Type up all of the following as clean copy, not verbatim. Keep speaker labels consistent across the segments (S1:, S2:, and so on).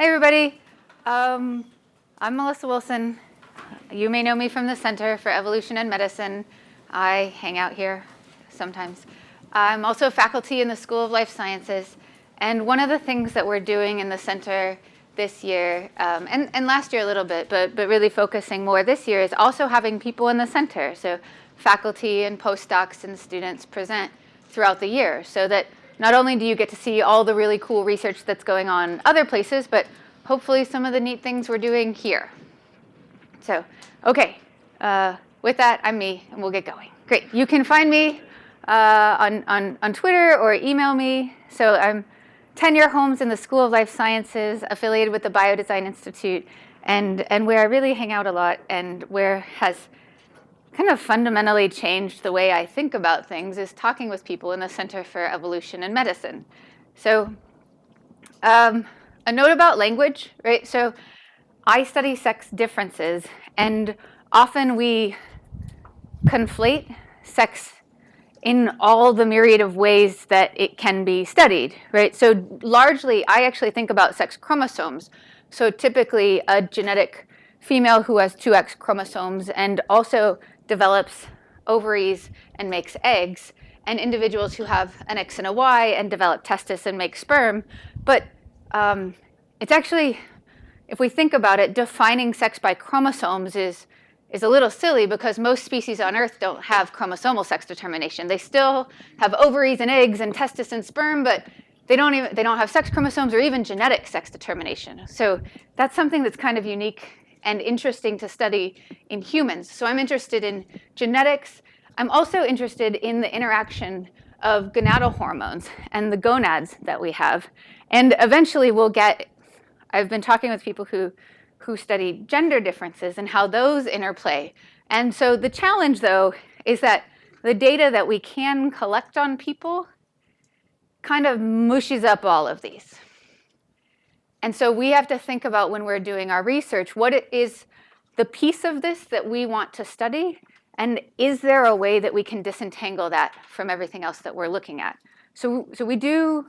S1: Hey everybody, I'm Melissa Wilson. You may know me from the Center for Evolution and Medicine. I hang out here sometimes. I'm also faculty in the School of Life Sciences, and one of the things that we're doing in the center this year, and last year a little bit, but really focusing more this year, is also having people in the center, so faculty and postdocs and students present throughout the year, so that not only do you get to see all the really cool research that's going on other places, but hopefully some of the neat things we're doing here. So, okay, with that, I'm me, and we'll get going. Great, you can find me on Twitter or email me. So I'm Tenure Holmes in the School of Life Sciences, affiliated with the Biodesign Institute, and where I really hang out a lot, and where has kind of fundamentally changed the way I think about things is talking with people in the Center for Evolution and Medicine. So a note about language, right? So I study sex differences, and often we conflate sex in all the myriad of ways that it can be studied, right? So largely, I actually think about sex chromosomes. So typically, a genetic female who has 2X chromosomes and also develops ovaries and makes eggs, and individuals who have an X and a Y and develop testis and make sperm. But it's actually, if we think about it, defining sex by chromosomes is a little silly, because most species on Earth don't have chromosomal sex determination. They still have ovaries and eggs and testis and sperm, but they don't have sex chromosomes or even genetic sex determination. So that's something that's kind of unique and interesting to study in humans. So I'm interested in genetics. I'm also interested in the interaction of gonadal hormones and the gonads that we have. And eventually I've been talking with people who study gender differences and how those interplay. And so the challenge, though, is that the data that we can collect on people kind of mushes up all of these. And so we have to think about, when we're doing our research, what it is the piece of this that we want to study, and is there a way that we can disentangle that from everything else that we're looking at? So we do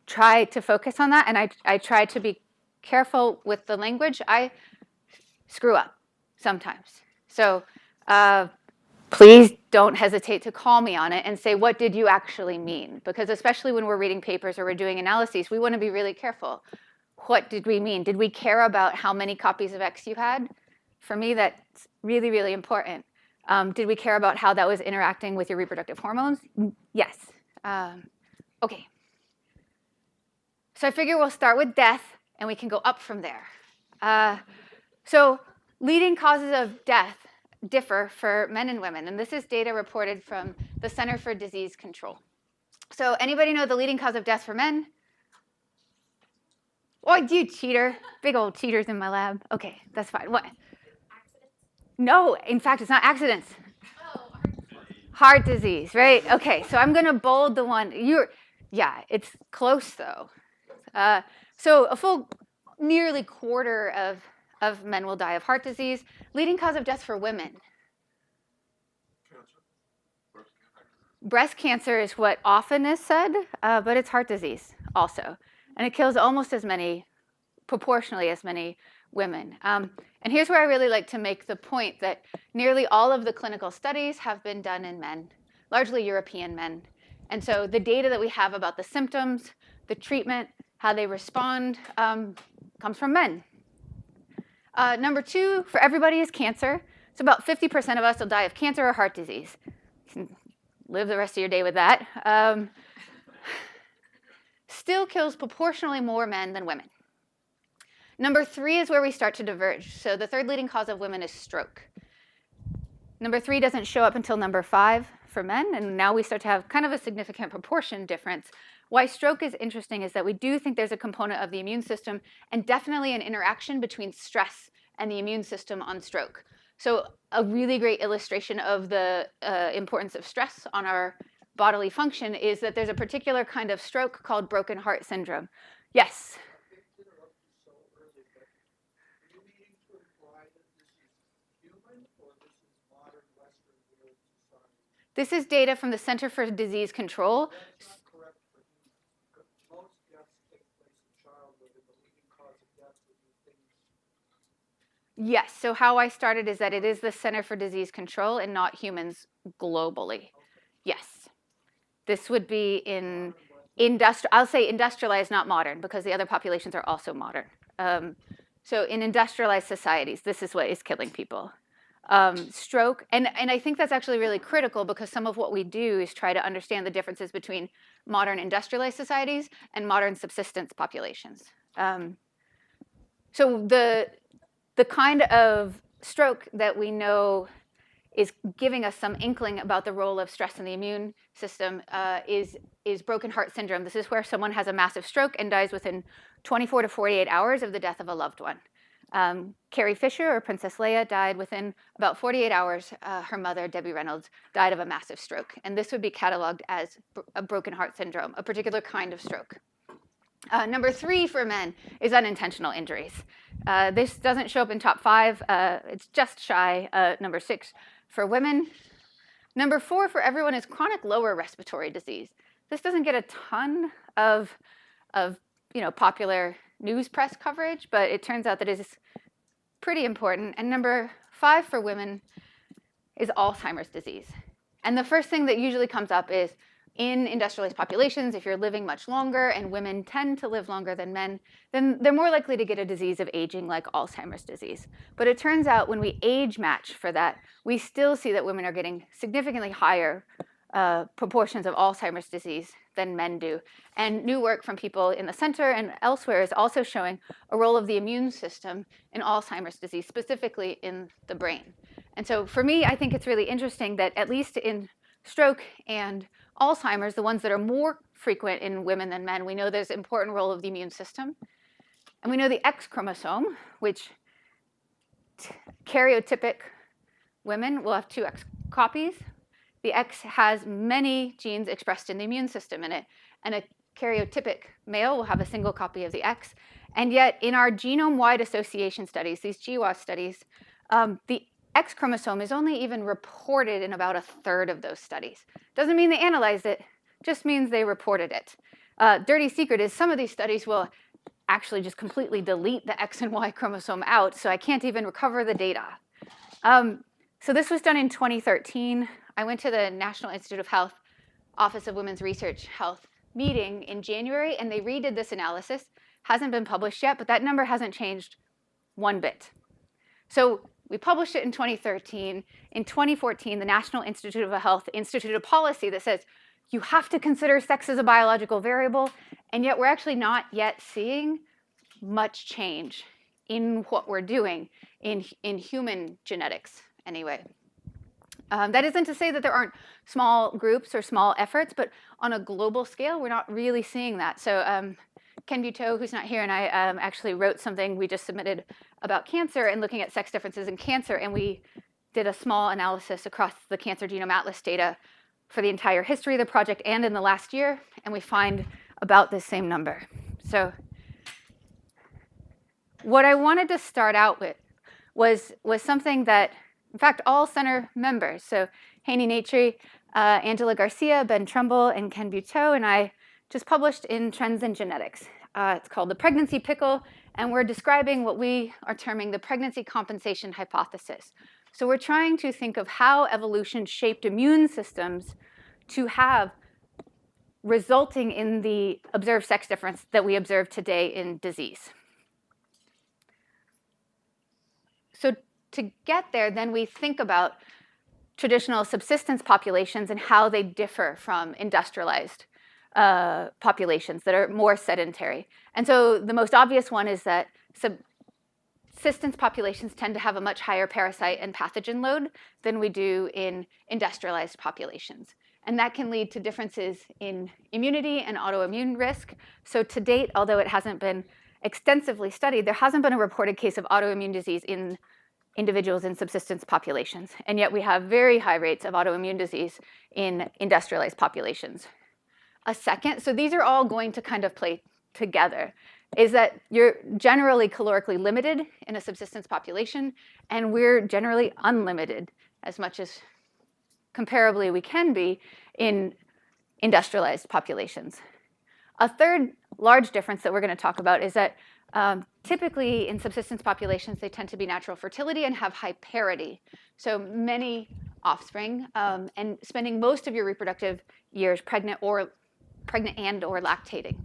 S1: try to focus on that, and I try to be careful with the language. I screw up sometimes. So please don't hesitate to call me on it and say, what did you actually mean? Because especially when we're reading papers or we're doing analyses, we want to be really careful. What did we mean? Did we care about how many copies of X you had? For me, that's really, really important. Did we care about how that was interacting with your reproductive hormones? Yes. Okay. So I figure we'll start with death, and we can go up from there. So leading causes of death differ for men and women, and this is data reported from the Center for Disease Control. So anybody know the leading cause of death for men? Oh, you cheater. Big old cheaters in my lab. Okay, that's fine. What? Accidents? No, in fact, it's not accidents. Oh, heart disease, right? Okay, so I'm going to bold the one. Yeah, it's close, though. So a full nearly quarter of men will die of heart disease. Leading cause of death for women. Cancer. Breast cancer is what often is said, but it's heart disease also. And it kills almost as many, proportionally as many women. And here's where I really like to make the point that nearly all of the clinical studies have been done in men, largely European men. And so the data that we have about the symptoms, the treatment, how they respond, comes from men. Number two for everybody is cancer. So about 50% of us will die of cancer or heart disease. You can live the rest of your day with that. Still kills proportionally more men than women. Number three is where we start to diverge. So the third leading cause of women is stroke. Number three doesn't show up until number 5 for men, and now we start to have kind of a significant proportion difference. Why stroke is interesting is that we do think there's a component of the immune system, and definitely an interaction between stress and the immune system on stroke. So a really great illustration of the importance of stress on our bodily function is that there's a particular kind of stroke called broken heart syndrome. Yes? This is data from the Center for Disease Control. Most deaths take place in childhood, and the leading cause of death Yes, so how I started is that it is the Center for Disease Control and not humans globally. Yes. This would be in I'll say industrialized, not modern, because the other populations are also modern. So in industrialized societies, this is what is killing people. Stroke, and I think that's actually really critical because some of what we do is try to understand the differences between modern industrialized societies and modern subsistence populations. So the kind of stroke that we know is giving us some inkling about the role of stress in the immune system is broken heart syndrome. This is where someone has a massive stroke and dies within 24 to 48 hours of the death of a loved one. Carrie Fisher, or Princess Leia, died within about 48 hours. Her mother, Debbie Reynolds, died of a massive stroke. And this would be cataloged as a broken heart syndrome, a particular kind of stroke. Number 3 for men is unintentional injuries. This doesn't show up in top 5. It's just shy. Number 6 for women. Number 4 for everyone is chronic lower respiratory disease. This doesn't get a ton of popular news press coverage, but it turns out that it is pretty important. And number 5 for women is Alzheimer's disease. And the first thing that usually comes up is in industrialized populations, if you're living much longer, and women tend to live longer than men, then they're more likely to get a disease of aging like Alzheimer's disease. But it turns out when we age match for that, we still see that women are getting significantly higher proportions of Alzheimer's disease than men do. And new work from people in the center and elsewhere is also showing a role of the immune system in Alzheimer's disease, specifically in the brain. And so for me, I think it's really interesting that at least in stroke and Alzheimer's, the ones that are more frequent in women than men, we know there's an important role of the immune system. And we know the X chromosome, which karyotypic women will have 2 X copies. The X has many genes expressed in the immune system in it, and a karyotypic male will have a single copy of the X. And yet, in our genome-wide association studies, these GWAS studies, the X chromosome is only even reported in about 1/3 of those studies. Doesn't mean they analyzed it, just means they reported it. Dirty secret is some of these studies will actually just completely delete the X and Y chromosome out, so I can't even recover the data. So this was done in 2013. I went to the National Institute of Health Office of Women's Research Health meeting in January, and they redid this analysis. Hasn't been published yet, but that number hasn't changed one bit. So we published it in 2013. In 2014, the National Institute of Health instituted a policy that says you have to consider sex as a biological variable, and yet we're actually not yet seeing much change in what we're doing in human genetics anyway. That isn't to say that there aren't small groups or small efforts, but on a global scale, we're not really seeing that. So Ken Buteau, who's not here, and I actually wrote something we just submitted about cancer and looking at sex differences in cancer, and we did a small analysis across the Cancer Genome Atlas data for the entire history of the project and in the last year, and we find about the same number. So what I wanted to start out with was something that, in fact, all center members, so Haney Natry, Angela Garcia, Ben Trumbull, and Ken Buteau, and I just published in Trends in Genetics. It's called The Pregnancy Pickle, and we're describing what we are terming the pregnancy compensation hypothesis. So we're trying to think of how evolution shaped immune systems to have resulting in the observed sex difference that we observe today in disease. So to get there, then we think about traditional subsistence populations and how they differ from industrialized populations that are more sedentary. And so the most obvious one is that subsistence populations tend to have a much higher parasite and pathogen load than we do in industrialized populations. And that can lead to differences in immunity and autoimmune risk. So to date, although it hasn't been extensively studied, there hasn't been a reported case of autoimmune disease in individuals in subsistence populations. And yet we have very high rates of autoimmune disease in industrialized populations. A second, so these are all going to kind of play together, is that you're generally calorically limited in a subsistence population, and we're generally unlimited as much as comparably we can be in industrialized populations. A third large difference that we're going to talk about is that typically in subsistence populations, they tend to be natural fertility and have high parity. So many offspring, and spending most of your reproductive years pregnant and or lactating.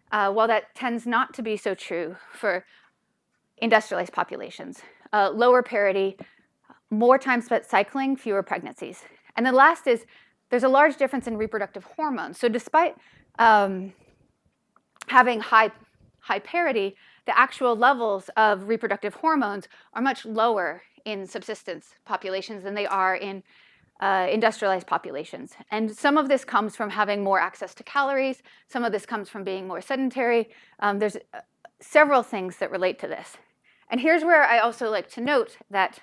S1: While that tends not to be so true for industrialized populations. Lower parity, more time spent cycling, fewer pregnancies. And the last is there's a large difference in reproductive hormones. So despite having high parity, the actual levels of reproductive hormones are much lower in subsistence populations than they are in industrialized populations. And some of this comes from having more access to calories. Some of this comes from being more sedentary. There's several things that relate to this. And here's where I also like to note that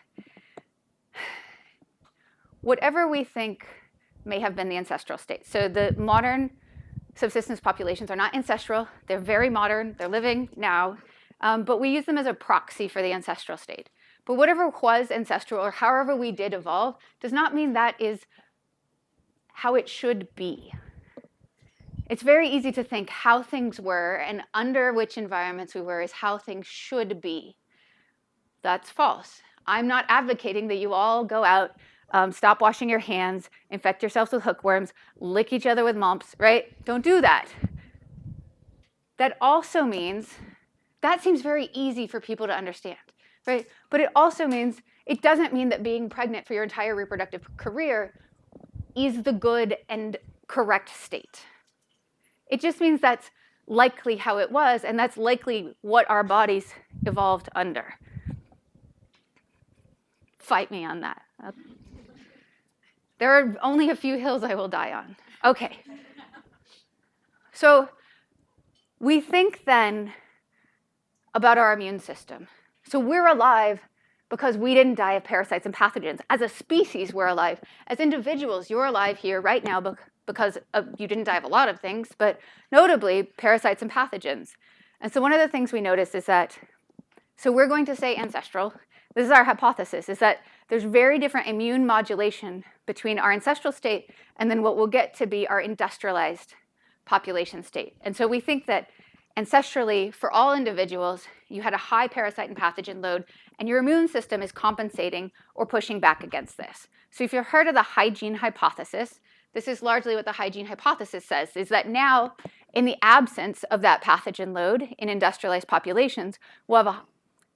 S1: whatever we think may have been the ancestral state. So the modern subsistence populations are not ancestral. They're very modern. They're living now. But we use them as a proxy for the ancestral state. But whatever was ancestral or however we did evolve does not mean that is how it should be. It's very easy to think how things were and under which environments we were is how things should be. That's false. I'm not advocating that you all go out, stop washing your hands, infect yourselves with hookworms, lick each other with mumps, right? Don't do that. That also means, that seems very easy for people to understand, right? But it also means, it doesn't mean that being pregnant for your entire reproductive career is the good and correct state. It just means that's likely how it was, and that's likely what our bodies evolved under. Fight me on that. There are only a few hills I will die on. Okay. So we think then about our immune system. So we're alive because we didn't die of parasites and pathogens. As a species, we're alive. As individuals, you're alive here right now because you didn't die of a lot of things, but notably parasites and pathogens. And so one of the things we notice is that, so we're going to say ancestral. This is our hypothesis, is that there's very different immune modulation between our ancestral state and then what will get to be our industrialized population state. And so we think that ancestrally, for all individuals, you had a high parasite and pathogen load, and your immune system is compensating or pushing back against this. So if you've heard of the hygiene hypothesis, this is largely what the hygiene hypothesis says, is that now, in the absence of that pathogen load in industrialized populations, we'll have a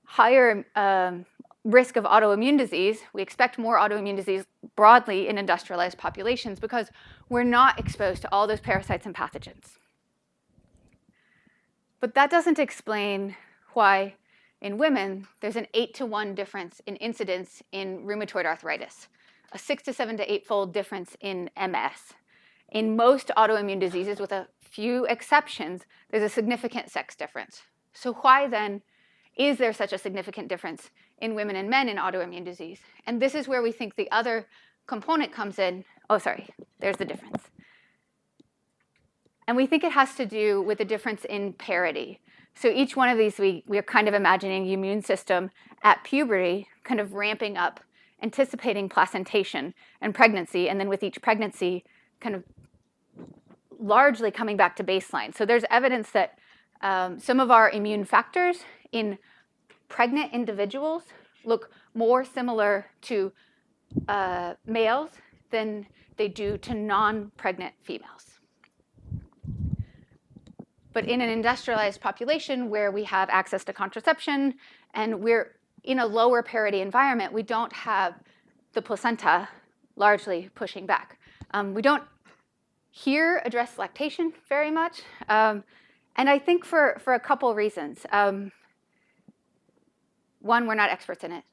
S1: higher risk of autoimmune disease. We expect more autoimmune disease broadly in industrialized populations because we're not exposed to all those parasites and pathogens. But that doesn't explain why in women there's an 8-to-1 difference in incidence in rheumatoid arthritis, a 6 to 7 to 8-fold difference in MS. In most autoimmune diseases, with a few exceptions, there's a significant sex difference. So why then is there such a significant difference in women and men in autoimmune disease? And this is where we think the other component comes in. Oh, sorry, there's the difference. And we think it has to do with the difference in parity. So each one of these, we are kind of imagining the immune system at puberty, kind of ramping up, anticipating placentation and pregnancy, and then with each pregnancy, kind of largely coming back to baseline. So there's evidence that some of our immune factors in pregnant individuals look more similar to males than they do to non-pregnant females. But in an industrialized population where we have access to contraception and we're in a lower parity environment, we don't have the placenta largely pushing back. We don't here address lactation very much. And I think for a couple reasons. One, we're not experts in it.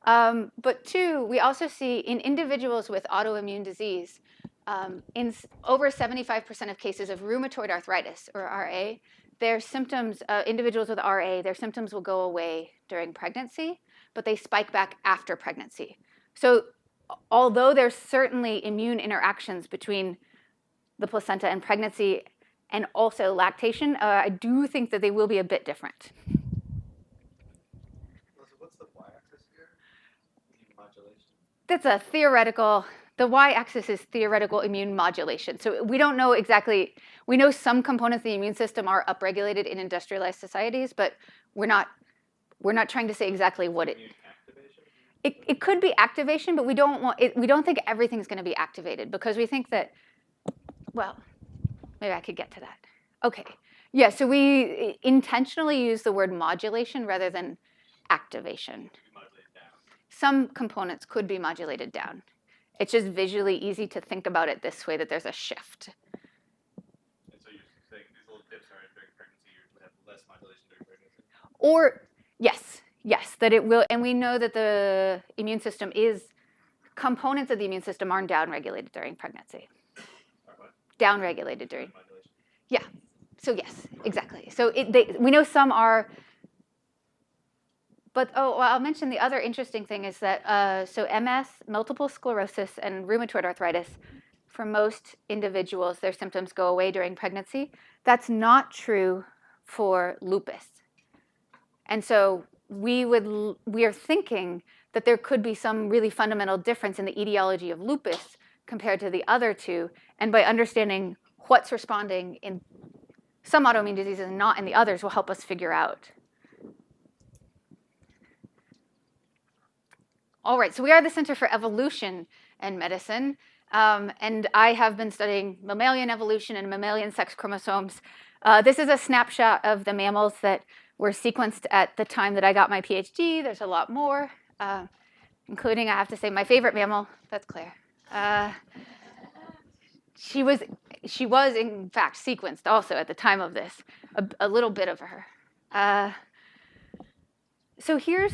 S1: But two, we also see in individuals with autoimmune disease, in over 75% of cases of rheumatoid arthritis, or RA, their symptoms, individuals with RA, their symptoms will go away during pregnancy, but they spike back after pregnancy. So although there's certainly immune interactions between the placenta and pregnancy and also lactation, I do think that they will be a bit different.
S2: What's the y-axis here? Immune modulation.
S1: That's a theoretical. The y-axis is theoretical immune modulation. So we don't know exactly. We know some components of the immune system are upregulated in industrialized societies, but We're not trying to say exactly what
S2: Immune activation?
S1: it could be activation, but we don't think everything's going to be activated because we think that, well, maybe I could get to that. Okay. Yeah, so we intentionally use the word modulation rather than activation.
S2: You modulate it down.
S1: Some components could be modulated down. It's just visually easy to think about it this way, that there's a shift.
S2: And so you're saying these little dips are during pregnancy, you have less modulation during pregnancy?
S1: Or, yes, that it will, and we know that the immune system components of the immune system aren't downregulated during pregnancy.
S2: Or what?
S1: Downregulated during,
S2: Modulation.
S1: yeah. So yes, exactly. So we know some are, but I'll mention the other interesting thing is that, so MS, multiple sclerosis, and rheumatoid arthritis, for most individuals, their symptoms go away during pregnancy. That's not true for lupus. And so we are thinking that there could be some really fundamental difference in the etiology of lupus compared to the other two, and by understanding what's responding in some autoimmune diseases and not in the others will help us figure out. All right, so we are the Center for Evolution and Medicine, and I have been studying mammalian evolution and mammalian sex chromosomes. This is a snapshot of the mammals that were sequenced at the time that I got my PhD. There's a lot more, including, I have to say, my favorite mammal, that's Claire. She was in fact sequenced also at the time of this, a little bit of her. So here's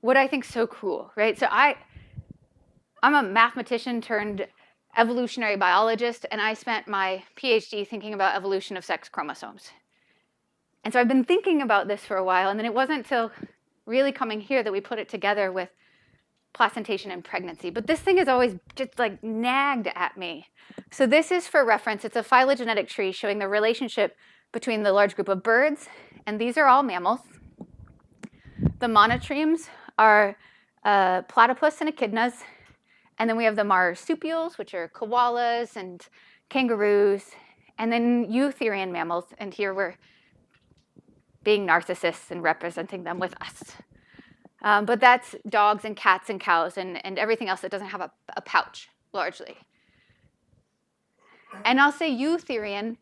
S1: what I think is so cool, right? So I'm a mathematician turned evolutionary biologist, and I spent my PhD thinking about evolution of sex chromosomes. And so I've been thinking about this for a while, and then it wasn't until really coming here that we put it together with placentation and pregnancy. But this thing has always just like nagged at me. So this is for reference. It's a phylogenetic tree showing the relationship between the large group of birds, and these are all mammals. The monotremes are platypus and echidnas, and then we have the marsupials, which are koalas and kangaroos, and then eutherian mammals, and here we're being narcissists and representing them with us. But that's dogs and cats and cows and everything else that doesn't have a pouch, largely. And I'll say eutherian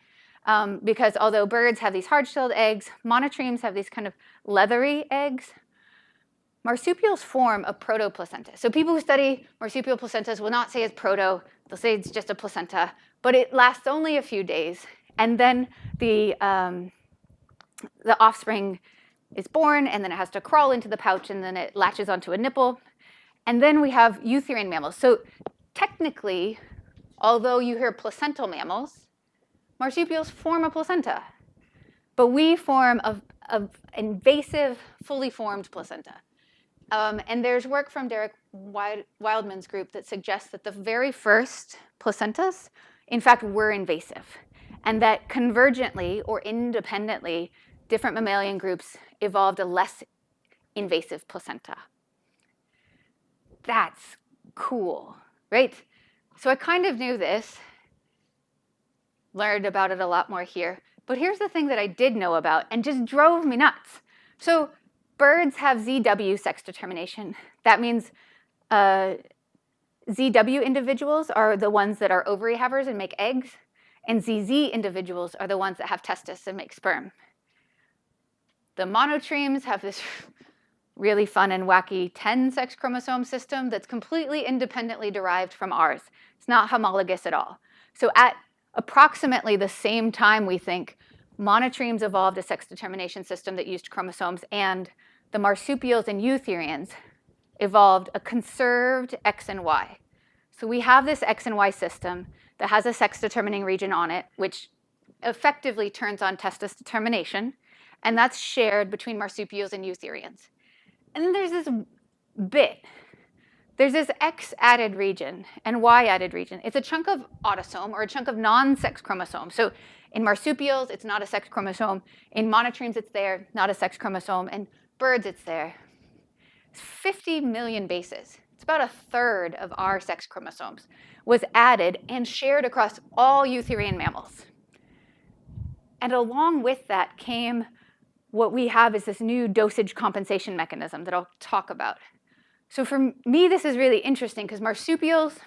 S1: because although birds have these hard-shelled eggs, monotremes have these kind of leathery eggs. Marsupials form a protoplacenta. So people who study marsupial placentas will not say it's proto, they'll say it's just a placenta, but it lasts only a few days. And then the offspring is born, and then it has to crawl into the pouch, and then it latches onto a nipple. And then we have eutherian mammals. So technically, although you hear placental mammals, marsupials form a placenta. But we form an invasive, fully formed placenta. And there's work from Derek Wildman's group that suggests that the very first placentas, in fact, were invasive. And that convergently or independently, different mammalian groups evolved a less invasive placenta. That's cool, right? So I kind of knew this, learned about it a lot more here. But here's the thing that I did know about and just drove me nuts. So birds have ZW sex determination. That means ZW individuals are the ones that are ovary havers and make eggs, and ZZ individuals are the ones that have testes and make sperm. The monotremes have this really fun and wacky 10 sex chromosome system that's completely independently derived from ours. It's not homologous at all. So at approximately the same time, we think, monotremes evolved a sex determination system that used chromosomes, and the marsupials and eutherians evolved a conserved X and Y. So we have this X and Y system that has a sex determining region on it, which effectively turns on testis determination, and that's shared between marsupials and eutherians. And then there's this bit. There's this X added region and Y added region. It's a chunk of autosome or a chunk of non-sex chromosome. So in marsupials, it's not a sex chromosome. In monotremes, it's there, not a sex chromosome. And birds, it's there. It's 50 million bases. It's about a third of our sex chromosomes was added and shared across all eutherian mammals. And along with that came what we have is this new dosage compensation mechanism that I'll talk about. So for me, this is really interesting because marsupials,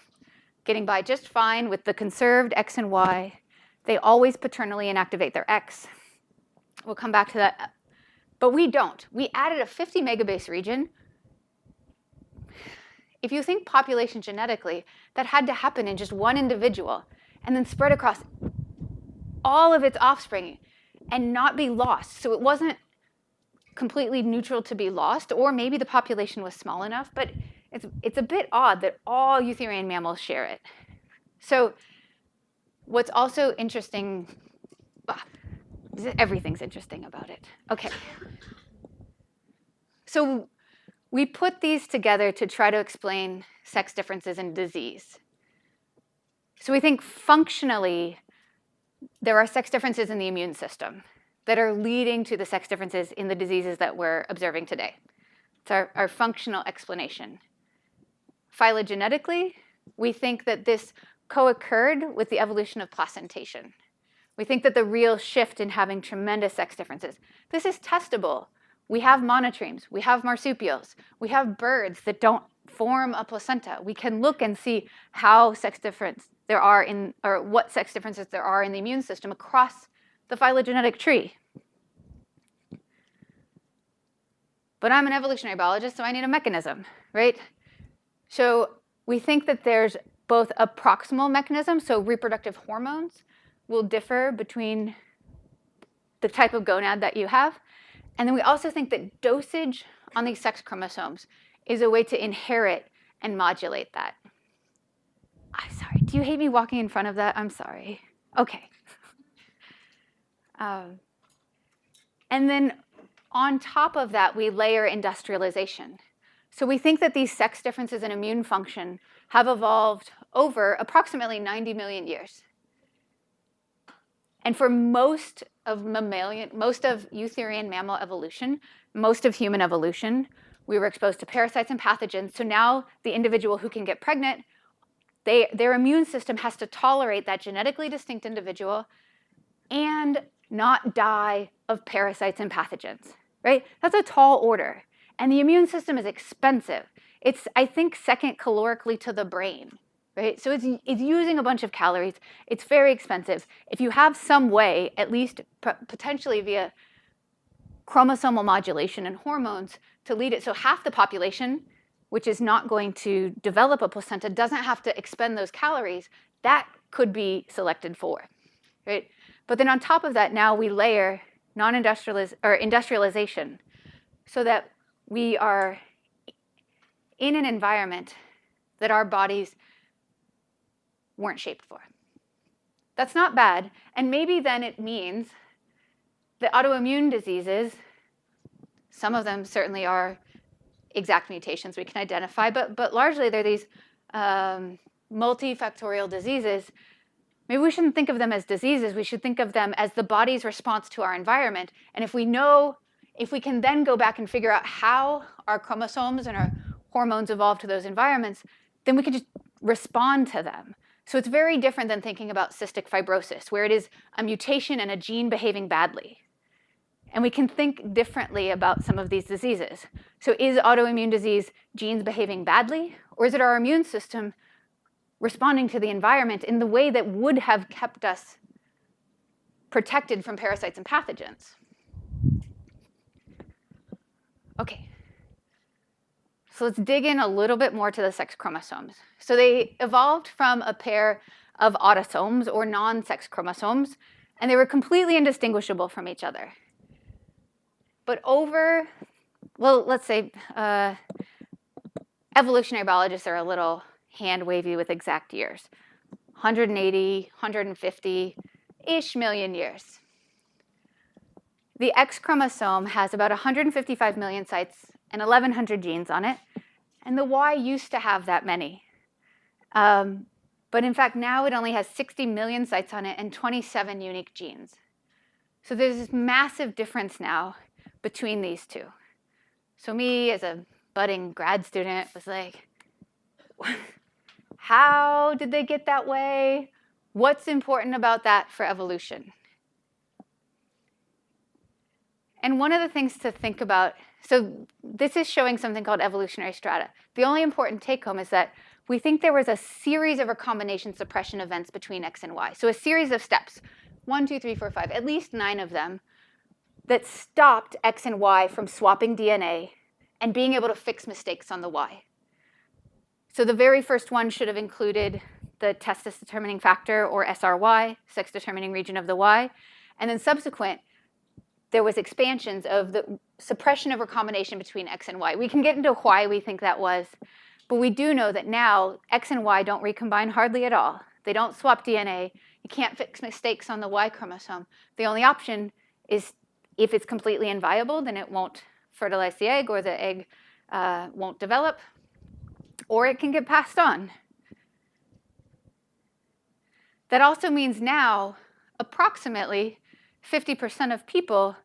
S1: getting by just fine with the conserved X and Y, they always paternally inactivate their X. We'll come back to that. But we don't. We added a 50 megabase region. If you think population genetically, that had to happen in just one individual and then spread across all of its offspring and not be lost. So it wasn't completely neutral to be lost, or maybe the population was small enough, but it's a bit odd that all eutherian mammals share it. So what's also interesting, everything's interesting about it. Okay. So we put these together to try to explain sex differences in disease. So we think functionally, there are sex differences in the immune system that are leading to the sex differences in the diseases that we're observing today. It's our functional explanation. Phylogenetically, we think that this co-occurred with the evolution of placentation. We think that the real shift in having tremendous sex differences. This is testable. We have monotremes, we have marsupials, we have birds that don't form a placenta. We can look and see how sex difference there are in, or what sex differences there are in the immune system across the phylogenetic tree. But I'm an evolutionary biologist, so I need a mechanism, right? So we think that there's both a proximal mechanism, so reproductive hormones will differ between the type of gonad that you have. And then we also think that dosage on these sex chromosomes is a way to inherit and modulate that. I'm sorry, do you hate me walking in front of that? I'm sorry. Okay. And then on top of that, we layer industrialization. So we think that these sex differences in immune function have evolved over approximately 90 million years. And for most of eutherian mammal evolution, most of human evolution, we were exposed to parasites and pathogens. So now the individual who can get pregnant, their immune system has to tolerate that genetically distinct individual and not die of parasites and pathogens, right? That's a tall order. And the immune system is expensive. It's, I think, second calorically to the brain, right? So it's using a bunch of calories. It's very expensive. If you have some way, at least potentially via chromosomal modulation and hormones, to lead it so half the population, which is not going to develop a placenta, doesn't have to expend those calories, that could be selected for, right? But then on top of that, now we layer industrialization so that we are in an environment that our bodies weren't shaped for. That's not bad. And maybe then it means that autoimmune diseases, some of them certainly are exact mutations we can identify, but largely they're these multifactorial diseases. Maybe we shouldn't think of them as diseases. We should think of them as the body's response to our environment. And if we can then go back and figure out how our chromosomes and our hormones evolve to those environments, then we can just respond to them. So it's very different than thinking about cystic fibrosis, where it is a mutation and a gene behaving badly. And we can think differently about some of these diseases. So is autoimmune disease genes behaving badly, or is it our immune system responding to the environment in the way that would have kept us protected from parasites and pathogens? Okay. So let's dig in a little bit more to the sex chromosomes. So they evolved from a pair of autosomes, or non-sex chromosomes, and they were completely indistinguishable from each other. But over, well, let's say evolutionary biologists are a little hand-wavy with exact years. 180, 150-ish million years. The X chromosome has about 155 million sites and 1,100 genes on it. And the Y used to have that many. But in fact, now it only has 60 million sites on it and 27 unique genes. So there's this massive difference now between these two. So me, as a budding grad student, was like, how did they get that way? What's important about that for evolution? And one of the things to think about, so this is showing something called evolutionary strata. The only important take home is that we think there was a series of recombination suppression events between X and Y. So a series of steps, 1, 2, 3, 4, 5, at least 9 of them, that stopped X and Y from swapping DNA and being able to fix mistakes on the Y. So the very first one should have included the testis determining factor, or SRY, sex determining region of the Y. And then subsequent, there was expansions of the suppression of recombination between X and Y. We can get into why we think that was, but we do know that now X and Y don't recombine hardly at all. They don't swap DNA. You can't fix mistakes on the Y chromosome. The only option is if it's completely inviable, then it won't fertilize the egg, or the egg won't develop, or it can get passed on. That also means now approximately 50% of people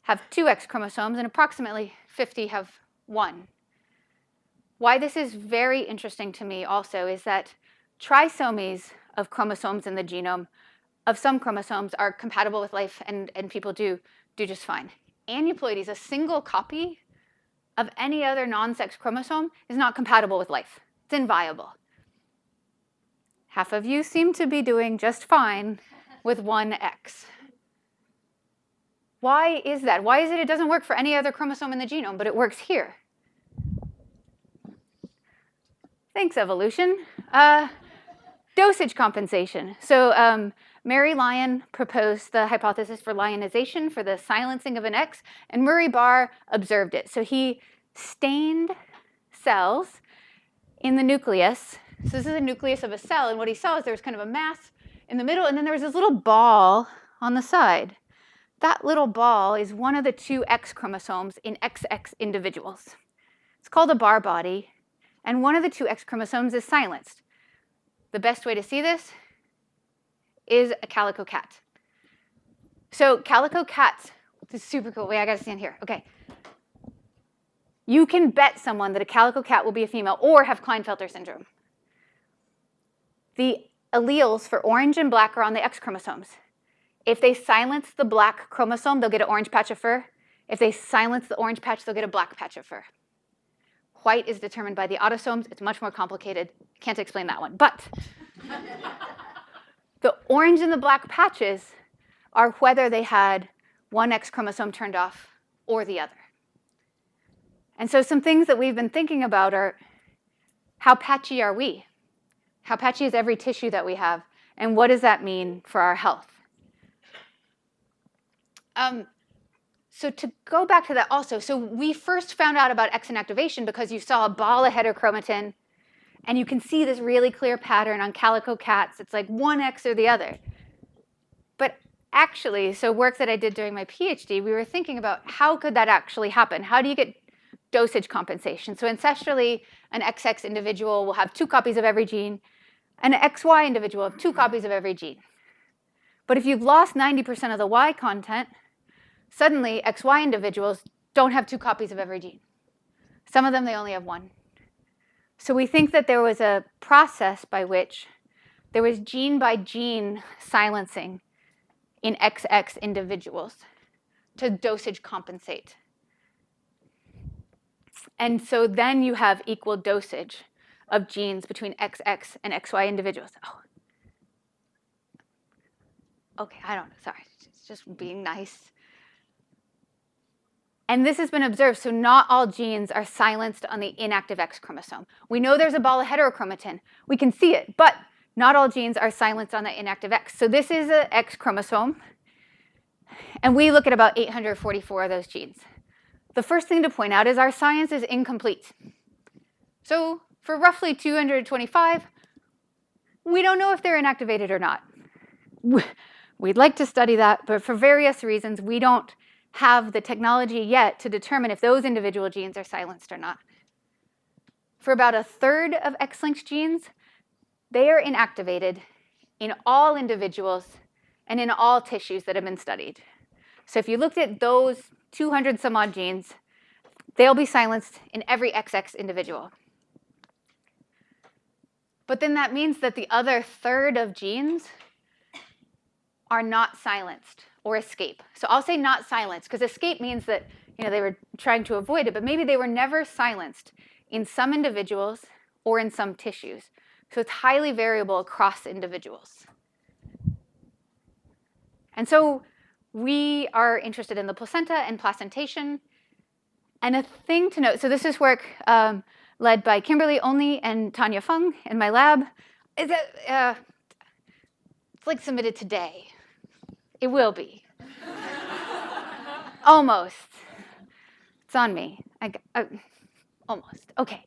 S1: have 2 X chromosomes, and approximately 50 have 1. Why this is very interesting to me also is that trisomies of chromosomes in the genome of some chromosomes are compatible with life, and people do just fine. Aneuploidy, a single copy of any other non-sex chromosome, is not compatible with life. It's inviable. Half of you seem to be doing just fine with 1 X. Why is that? Why is it doesn't work for any other chromosome in the genome, but it works here? Thanks, evolution. Dosage compensation. So Mary Lyon proposed the hypothesis for lyonization, for the silencing of an X, and Murray Barr observed it. So he stained cells in the nucleus. So this is the nucleus of a cell, and what he saw is there was kind of a mass in the middle, and then there was this little ball on the side. That little ball is one of the 2 X chromosomes in XX individuals. It's called a Barr body, and one of the 2 X chromosomes is silenced. The best way to see this is a calico cat. So calico cats, this is super cool. Wait, I gotta stand here. Okay. You can bet someone that a calico cat will be a female or have Klinefelter syndrome. The alleles for orange and black are on the X chromosomes. If they silence the black chromosome, they'll get an orange patch of fur. If they silence the orange patch, they'll get a black patch of fur. White is determined by the autosomes. It's much more complicated. Can't explain that one. But the orange and the black patches are whether they had 1 X chromosome turned off or the other. And so some things that we've been thinking about are, how patchy are we? How patchy is every tissue that we have? And what does that mean for our health? So to go back to that also, so we first found out about X inactivation because you saw a ball of heterochromatin, and you can see this really clear pattern on calico cats. It's like 1 X or the other. But actually, so work that I did during my PhD, we were thinking about how could that actually happen? How do you get dosage compensation? So ancestrally, an XX individual will have 2 copies of every gene, and an XY individual will have 2 copies of every gene. But if you've lost 90% of the Y content, suddenly XY individuals don't have 2 copies of every gene. Some of them, they only have 1. So we think that there was a process by which there was gene by gene silencing in XX individuals to dosage compensate. And so then you have equal dosage of genes between XX and XY individuals. Oh. Okay, I don't know, sorry, it's just being nice. And this has been observed, so not all genes are silenced on the inactive X chromosome. We know there's a ball of heterochromatin. We can see it, but not all genes are silenced on the inactive X. So this is an X chromosome, and we look at about 844 of those genes. The first thing to point out is our science is incomplete. So for roughly 225, we don't know if they're inactivated or not. We'd like to study that, but for various reasons, we don't have the technology yet to determine if those individual genes are silenced or not. For about 1/3 of X-linked genes, they are inactivated in all individuals and in all tissues that have been studied. So if you looked at those 200 some odd genes, they'll be silenced in every XX individual. But then that means that the other 1/3 of genes are not silenced or escape. So I'll say not silenced, because escape means that they were trying to avoid it, but maybe they were never silenced in some individuals or in some tissues. So it's highly variable across individuals. And so we are interested in the placenta and placentation. And a thing to note, so this is work led by Kimberly Only and Tanya Fung in my lab. It's like submitted today. It will be. Almost. It's on me. Almost. OK.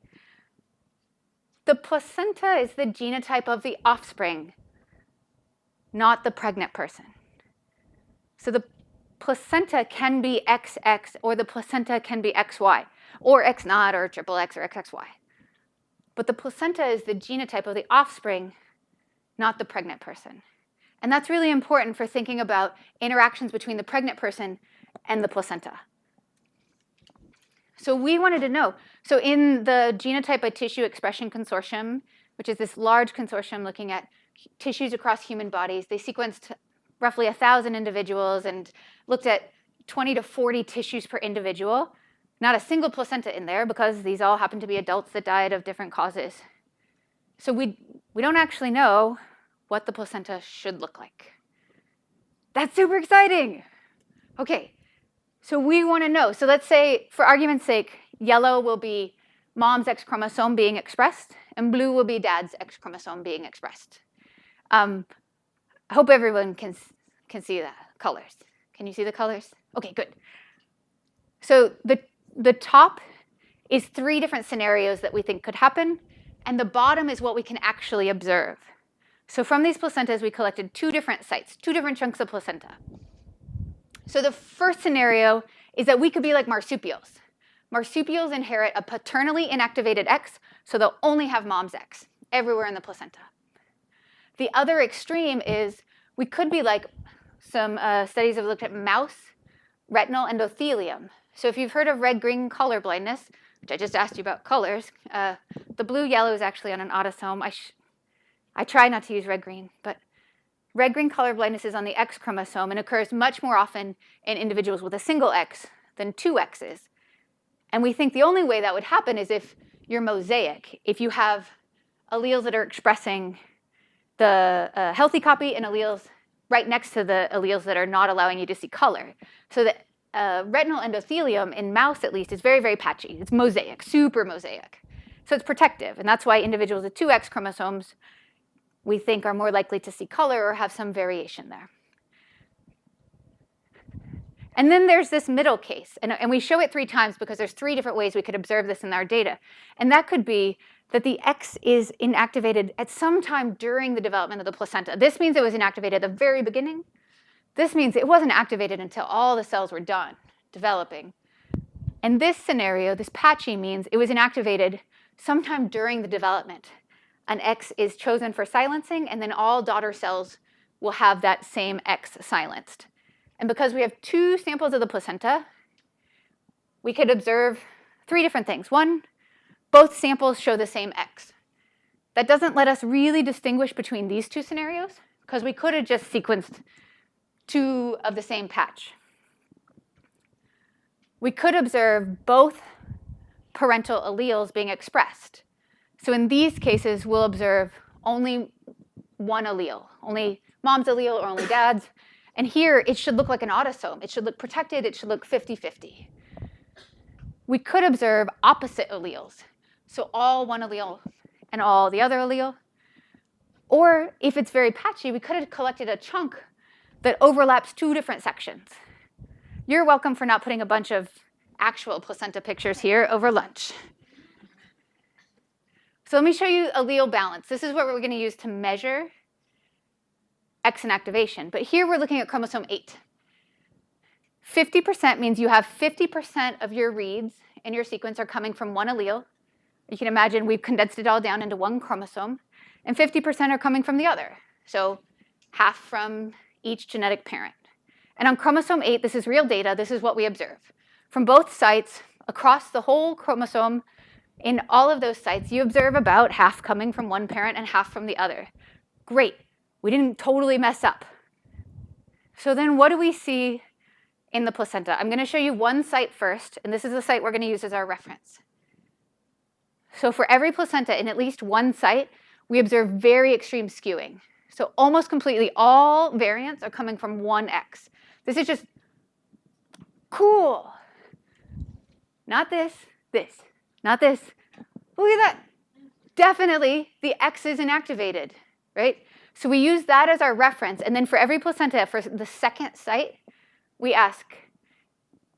S1: The placenta is the genotype of the offspring, not the pregnant person. So the placenta can be XX, or the placenta can be XY, or X naught, or triple X, or XXY. But the placenta is the genotype of the offspring, not the pregnant person. And that's really important for thinking about interactions between the pregnant person and the placenta. So we wanted to know. So in the Genotype by Tissue Expression Consortium, which is this large consortium looking at tissues across human bodies, they sequenced roughly 1,000 individuals and looked at 20 to 40 tissues per individual. Not a single placenta in there, because these all happen to be adults that died of different causes. So we don't actually know what the placenta should look like. That's super exciting. OK, so we want to know. So let's say, for argument's sake, yellow will be mom's X chromosome being expressed, and blue will be dad's X chromosome being expressed. I hope everyone can see the colors. Can you see the colors? OK, good. So the top is 3 different scenarios that we think could happen, and the bottom is what we can actually observe. So from these placentas, we collected 2 different sites, 2 different chunks of placenta. So the first scenario is that we could be like marsupials. Marsupials inherit a paternally inactivated X, so they'll only have mom's X everywhere in the placenta. The other extreme is we could be like some studies have looked at mouse retinal endothelium. So if you've heard of red-green color blindness, which I just asked you about colors, the blue-yellow is actually on an autosome. I try not to use red-green, but red-green color blindness is on the X chromosome and occurs much more often in individuals with a single X than 2 X's. And we think the only way that would happen is if you're mosaic, if you have alleles that are expressing the healthy copy and alleles right next to the alleles that are not allowing you to see color. So the retinal endothelium, in mouse at least, is very, very patchy. It's mosaic, super mosaic. So it's protective, and that's why individuals with 2 X chromosomes we think are more likely to see color or have some variation there. And then there's this middle case, and we show it 3 times because there's 3 different ways we could observe this in our data. And that could be that the X is inactivated at some time during the development of the placenta. This means it was inactivated at the very beginning. This means it wasn't activated until all the cells were done developing. And this scenario, this patchy, means it was inactivated sometime during the development. An X is chosen for silencing, and then all daughter cells will have that same X silenced. And because we have 2 samples of the placenta, we could observe 3 different things. 1, both samples show the same X. That doesn't let us really distinguish between these 2 scenarios, because we could have just sequenced 2 of the same patch. We could observe both parental alleles being expressed. So in these cases, we'll observe only 1 allele, only mom's allele or only dad's. And here, it should look like an autosome. It should look protected. It should look 50-50. We could observe opposite alleles, so all 1 allele and all the other allele. Or if it's very patchy, we could have collected a chunk that overlaps 2 different sections. You're welcome for not putting a bunch of actual placenta pictures here over lunch. So let me show you allele balance. This is what we're going to use to measure X inactivation. But here we're looking at chromosome 8. 50% means you have 50% of your reads in your sequence are coming from 1 allele. You can imagine we've condensed it all down into 1 chromosome. And 50% are coming from the other. So half from each genetic parent. And on chromosome 8, this is real data. This is what we observe. From both sites, across the whole chromosome, in all of those sites, you observe about half coming from one parent and half from the other. Great. We didn't totally mess up. So then what do we see in the placenta? I'm going to show you one site first, and this is the site we're going to use as our reference. So for every placenta in at least one site, we observe very extreme skewing. So almost completely all variants are coming from one X. This is just cool. Not this, not this. Look at that. Definitely the X is inactivated, right? So we use that as our reference. And then for every placenta, for the second site, we ask,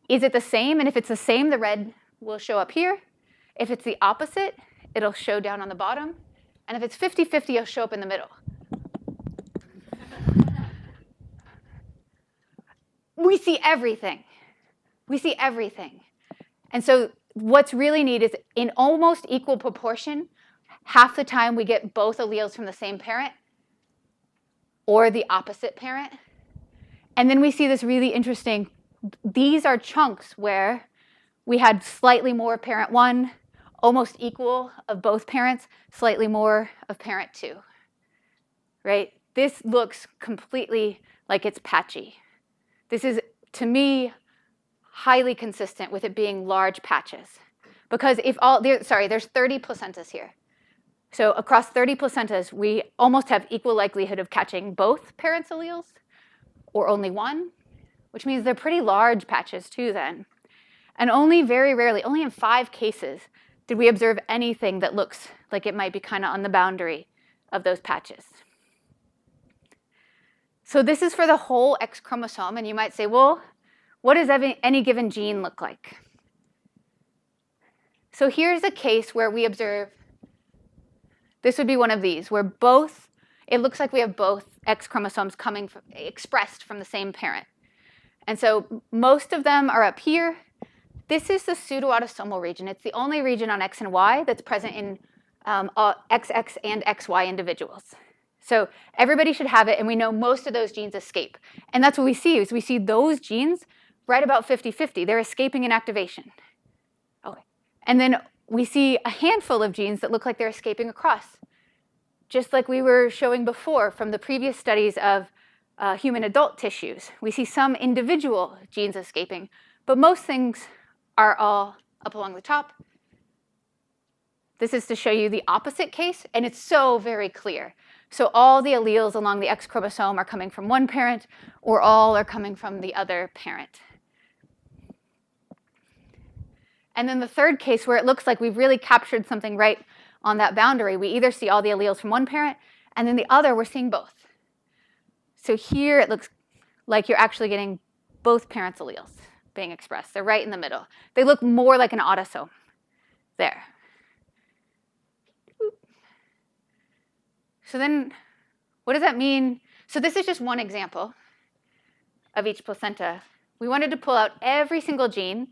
S1: is it the same? And if it's the same, the red will show up here. If it's the opposite, it'll show down on the bottom. And if it's 50-50, it'll show up in the middle. We see everything. We see everything. And so what's really neat is in almost equal proportion, half the time we get both alleles from the same parent or the opposite parent. And then we see this really interesting, these are chunks where we had slightly more parent 1, almost equal of both parents, slightly more of parent 2, right? This looks completely like it's patchy. This is, to me, highly consistent with it being large patches. Because if all, there's 30 placentas here. So across 30 placentas, we almost have equal likelihood of catching both parents' alleles or only one, which means they're pretty large patches too then. And only very rarely, only in 5 cases, did we observe anything that looks like it might be kind of on the boundary of those patches. So this is for the whole X chromosome, and you might say, well, what does any given gene look like? So here's a case where we observe, this would be one of these, where both, it looks like we have both X chromosomes coming from, expressed from the same parent. And so most of them are up here. This is the pseudo-autosomal region. It's the only region on X and Y that's present in XX and XY individuals. So everybody should have it, and we know most of those genes escape. And that's what we see, is we see those genes right about 50-50. They're escaping inactivation. Okay. And then we see a handful of genes that look like they're escaping across, just like we were showing before from the previous studies of human adult tissues. We see some individual genes escaping, but most things are all up along the top. This is to show you the opposite case, and it's so very clear. So all the alleles along the X chromosome are coming from one parent, or all are coming from the other parent. And then the third case, where it looks like we've really captured something right on that boundary, we either see all the alleles from one parent, and then the other, we're seeing both. So here it looks like you're actually getting both parents' alleles being expressed. They're right in the middle. They look more like an autosome there. So then what does that mean? So this is just one example of each placenta. We wanted to pull out every single gene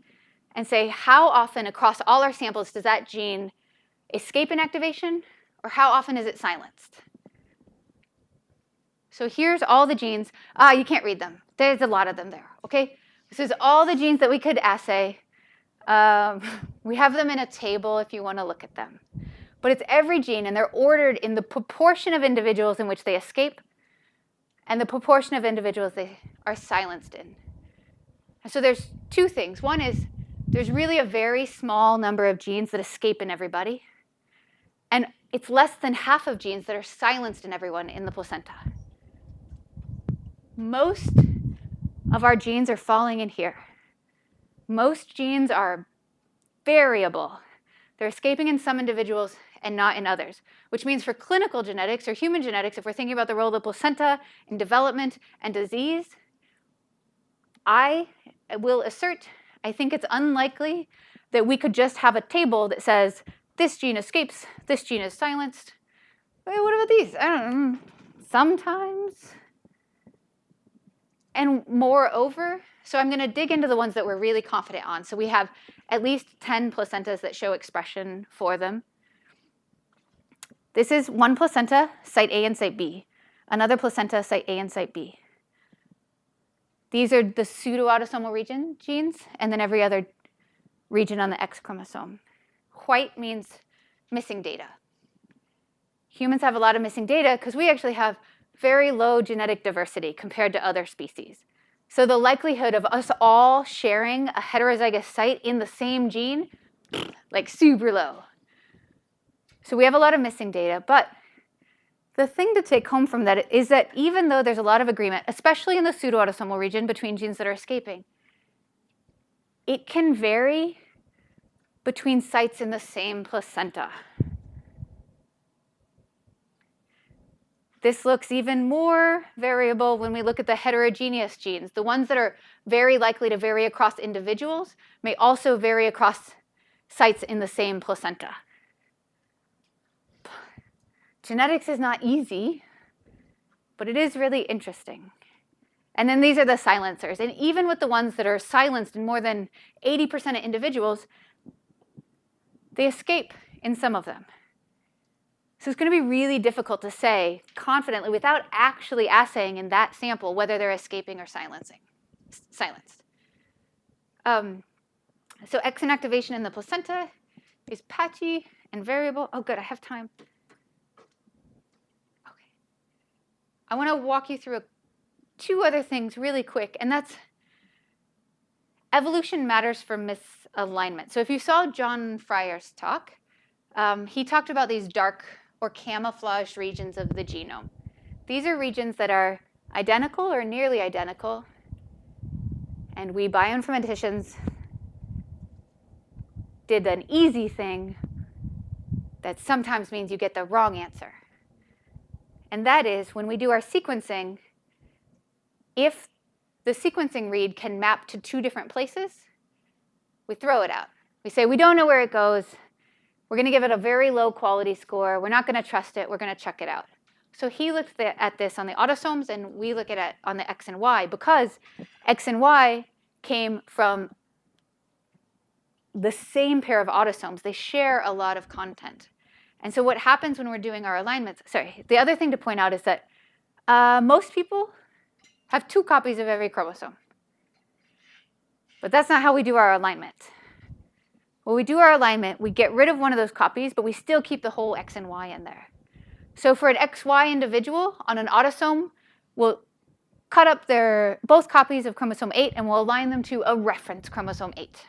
S1: and say how often across all our samples does that gene escape inactivation, or how often is it silenced? So here's all the genes. You can't read them. There's a lot of them there, okay? This is all the genes that we could assay. We have them in a table if you want to look at them. But it's every gene, and they're ordered in the proportion of individuals in which they escape and the proportion of individuals they are silenced in. And so there's 2 things. One is there's really a very small number of genes that escape in everybody, and it's less than half of genes that are silenced in everyone in the placenta. Most of our genes are falling in here. Most genes are variable. They're escaping in some individuals and not in others, which means for clinical genetics or human genetics, if we're thinking about the role of the placenta in development and disease, I will assert, I think it's unlikely that we could just have a table that says, this gene escapes, this gene is silenced. Wait, what about these? I don't know, sometimes. And moreover, so I'm going to dig into the ones that we're really confident on. So we have at least 10 placentas that show expression for them. This is one placenta, site A and site B. Another placenta, site A and site B. These are the pseudo-autosomal region genes, and then every other region on the X chromosome. White means missing data. Humans have a lot of missing data because we actually have very low genetic diversity compared to other species. So the likelihood of us all sharing a heterozygous site in the same gene, like super low. So we have a lot of missing data, but the thing to take home from that is that even though there's a lot of agreement, especially in the pseudo-autosomal region between genes that are escaping, it can vary between sites in the same placenta. This looks even more variable when we look at the heterogeneous genes. The ones that are very likely to vary across individuals may also vary across sites in the same placenta. Genetics is not easy, but it is really interesting. And then these are the silencers. And even with the ones that are silenced in more than 80% of individuals, they escape in some of them. So it's going to be really difficult to say confidently without actually assaying in that sample whether they're escaping or silenced. So X inactivation in the placenta is patchy and variable. Oh, good, I have time. Okay. I want to walk you through two other things really quick, and that's evolution matters for misalignment. So if you saw John Fryer's talk, he talked about these dark or camouflaged regions of the genome. These are regions that are identical or nearly identical, and we bioinformaticians did an easy thing that sometimes means you get the wrong answer. And that is when we do our sequencing, if the sequencing read can map to two different places, we throw it out. We say, we don't know where it goes. We're going to give it a very low quality score. We're not going to trust it. We're going to chuck it out. So he looked at this on the autosomes, and we look at it on the X and Y, because X and Y came from the same pair of autosomes. They share a lot of content. And so what happens when we're doing our alignments, the other thing to point out is that most people have 2 copies of every chromosome. But that's not how we do our alignment. When we do our alignment, we get rid of one of those copies, but we still keep the whole X and Y in there. So for an XY individual on an autosome, we'll cut up their both copies of chromosome 8 and we'll align them to a reference chromosome 8.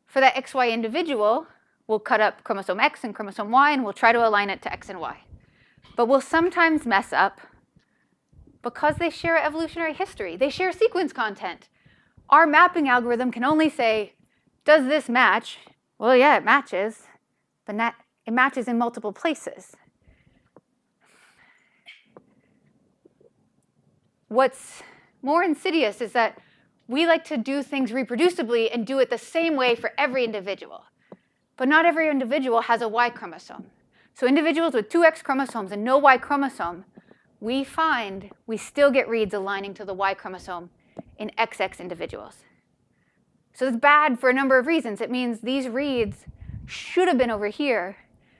S1: For that XY individual, we'll cut up chromosome X and chromosome Y and we'll try to align it to X and Y. But we'll sometimes mess up because they share evolutionary history. They share sequence content. Our mapping algorithm can only say, does this match? Well, yeah, it matches, but it matches in multiple places. What's more insidious is that we like to do things reproducibly and do it the same way for every individual. But not every individual has a Y chromosome. So individuals with 2 X chromosomes and no Y chromosome, we find we still get reads aligning to the Y chromosome in XX individuals. So it's bad for a number of reasons. It means these reads should have been over here,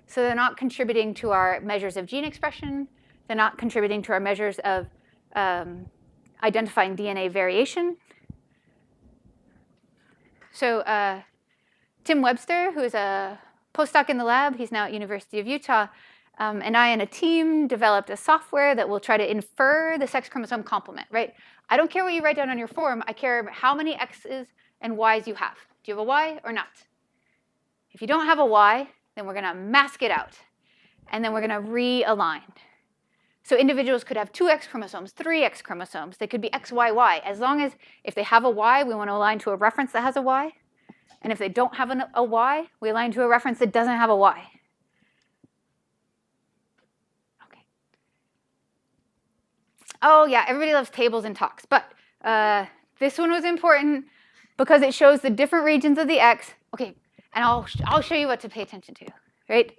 S1: so they're not contributing to our measures of gene expression. They're not contributing to our measures of identifying DNA variation. So Tim Webster, who is a postdoc in the lab, he's now at University of Utah, and I and a team developed a software that will try to infer the sex chromosome complement, right? I don't care what you write down on your form. I care how many X's and Y's you have. Do you have a Y or not? If you don't have a Y, then we're going to mask it out. And then we're going to realign. So individuals could have 2 X chromosomes, 3 X chromosomes. They could be XYY. As long as if they have a Y, we want to align to a reference that has a Y. And if they don't have a Y, we align to a reference that doesn't have a Y. Okay. Oh, yeah, everybody loves tables and talks. But this one was important because it shows the different regions of the X. Okay, and I'll show you what to pay attention to, right?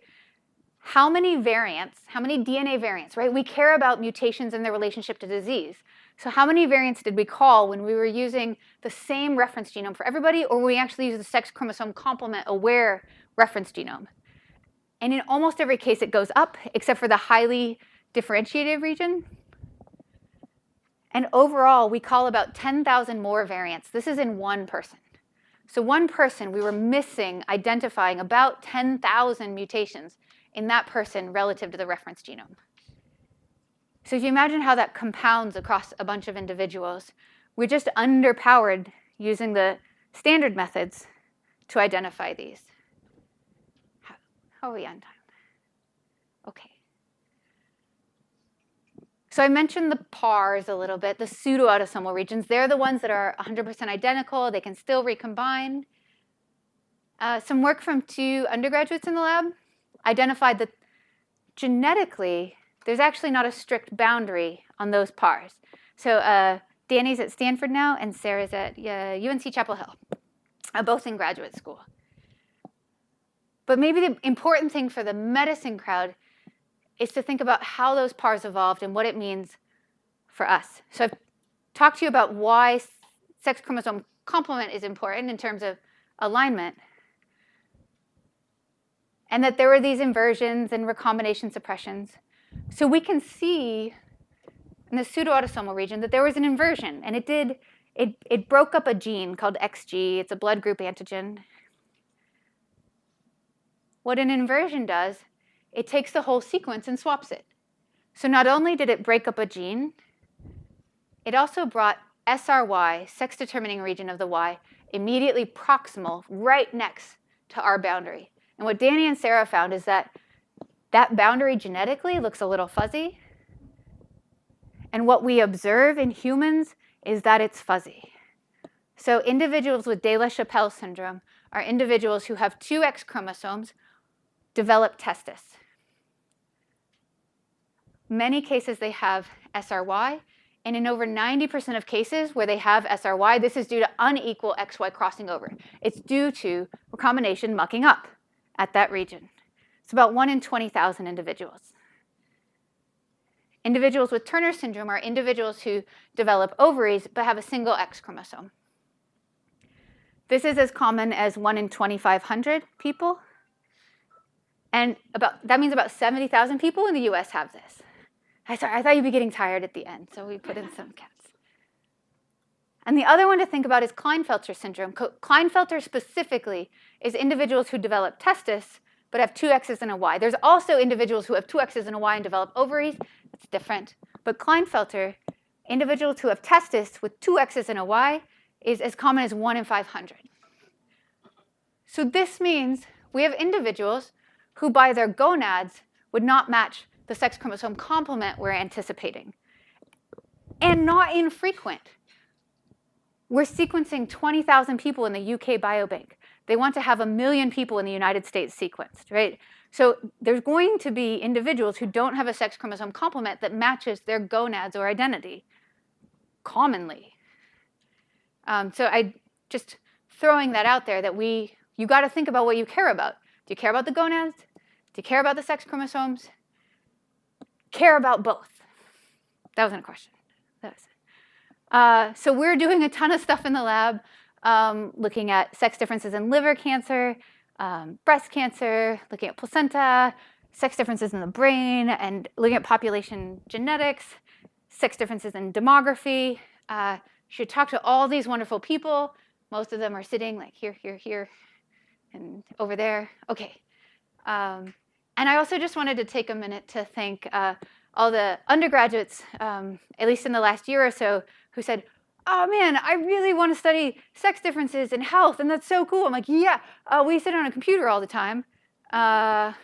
S1: How many variants, how many DNA variants, right? We care about mutations and their relationship to disease. So how many variants did we call when we were using the same reference genome for everybody, or we actually use the sex chromosome complement aware reference genome? And in almost every case, it goes up, except for the highly differentiated region. And overall, we call about 10,000 more variants. This is in one person. So one person, we were missing, identifying about 10,000 mutations in that person relative to the reference genome. So if you imagine how that compounds across a bunch of individuals, we're just underpowered using the standard methods to identify these. How are we on time? OK. So I mentioned the PARs a little bit, the pseudo-autosomal regions. They're the ones that are 100% identical. They can still recombine. Some work from 2 undergraduates in the lab identified that genetically, there's actually not a strict boundary on those PARs. So Danny's at Stanford now, and Sarah's at UNC Chapel Hill, both in graduate school. But maybe the important thing for the medicine crowd is to think about how those PARs evolved and what it means for us. So I've talked to you about why sex chromosome complement is important in terms of alignment, and that there were these inversions and recombination suppressions. So we can see in the pseudo-autosomal region that there was an inversion, and it broke up a gene called XG. It's a blood group antigen. What an inversion does, it takes the whole sequence and swaps it. So not only did it break up a gene, it also brought SRY, sex-determining region of the Y, immediately proximal, right next to our boundary. And what Danny and Sarah found is that that boundary genetically looks a little fuzzy. And what we observe in humans is that it's fuzzy. So individuals with De La Chapelle syndrome are individuals who have 2 X chromosomes, develop testis. Many cases they have SRY, and in over 90% of cases where they have SRY, this is due to unequal XY crossing over. It's due to recombination mucking up at that region. It's about 1 in 20,000 individuals. Individuals with Turner syndrome are individuals who develop ovaries but have a single X chromosome. This is as common as 1 in 2,500 people. And that means about 70,000 people in the US have this. I thought you'd be getting tired at the end, so we put in some cats. And the other one to think about is Klinefelter syndrome. Klinefelter specifically is individuals who develop testis but have 2 X's and a Y. There's also individuals who have 2 X's and a Y and develop ovaries. That's different. But Klinefelter, individuals who have testis with 2 X's and a Y, is as common as 1 in 500. So this means we have individuals who by their gonads would not match the sex chromosome complement we're anticipating. And not infrequent. We're sequencing 20,000 people in the UK Biobank. They want to have 1 million people in the United States sequenced, right? So there's going to be individuals who don't have a sex chromosome complement that matches their gonads or identity commonly. So I just throwing that out there that you got to think about what you care about. Do you care about the gonads? Do you care about the sex chromosomes? Care about both? That wasn't a question. That was it. So we're doing a ton of stuff in the lab, looking at sex differences in liver cancer, breast cancer, looking at placenta, sex differences in the brain, and looking at population genetics, sex differences in demography. You should talk to all these wonderful people. Most of them are sitting like here, here, here, and over there. OK. And I also just wanted to take a minute to thank all the undergraduates, at least in the last year or so, who said, oh, man, I really want to study sex differences in health, and that's so cool. I'm like, yeah, we sit on a computer all the time. I